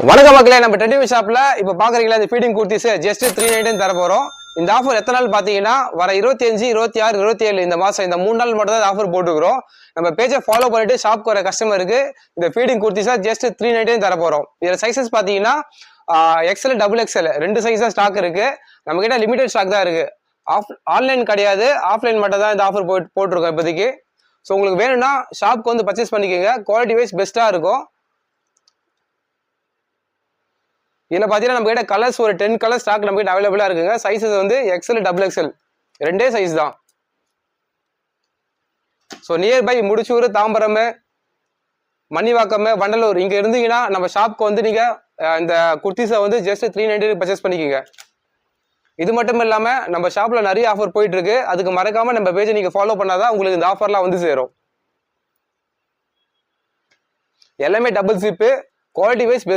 வணக்கம் மக்களே, நம்ம ட்ரெண்டிங் ஷாப்ல இப்ப பாக்குறீங்களா இந்த ஃபீடிங் குர்த்திஸ் ஜஸ்ட் 390 தர போறோம். இந்த ஆஃபர் எத்தனை நாள் பாத்தீங்கன்னா வர 25, 26, 27 இந்த மாசம் இந்த 3 நாள் மட்டும் தான் ஆஃபர் போட்டுக்கிறோம். நம்ம பேஜை ஃபாலோ பண்ணிட்டு ஷாப்க்கு வர கஸ்டமருக்கு இந்த ஃபீடிங் குர்த்திஸா ஜஸ்ட் 390 தர போறோம். இதுல சைசஸ் பாத்தீங்கன்னா எக்ஸ்எல், டபுள் எக்ஸ்எல் 2 சைஸ் தான் ஸ்டாக் இருக்கு. நம்ம கிட்ட லிமிடெட் ஸ்டாக் தான் இருக்கு. ஆன்லைன் கிடையாது, ஆஃப்லைன் மட்டும் தான் இந்த ஆஃபர் போட்டிருக்கோம் இப்போதைக்கு. ஸோ உங்களுக்கு வேணும்னா ஷாப்க்கு வந்து பர்ச்சேஸ் பண்ணிக்கோங்க. குவாலிட்டி வைஸ் பெஸ்டா இருக்கும். இதில் பார்த்தீங்கன்னா நம்ம கிட்ட கலர்ஸ் ஒரு 10 கலர் ஸ்டாக் நம்ம கிட்ட அவைலபிளா இருக்குங்க. சைஸஸ் வந்து எக்ஸ்எல், டபுள் எக்ஸ்எல் 2 சைஸ் தான். ஸோ நியர்பை முடிச்சூர், தாம்பரம், மணிவாக்கம், வண்டலூர் இங்க இருந்தீங்கன்னா நம்ம ஷாப்க்கு வந்து நீங்க இந்த குர்த்திஸை வந்து ஜஸ்ட் 390 பர்ச்சேஸ் பண்ணிக்கோங்க. இது மட்டும் இல்லாம நம்ம ஷாப்ல நிறைய ஆஃபர் போயிட்டு இருக்கு. அதுக்கு மறக்காம நம்ம பேஜை நீங்க ஃபாலோ பண்ணாதான் உங்களுக்கு இந்த ஆஃபர்லாம் வந்து சேரும். எல்லாமே டபுள் ஜிப்பு, குவாலிட்டி வைஸ்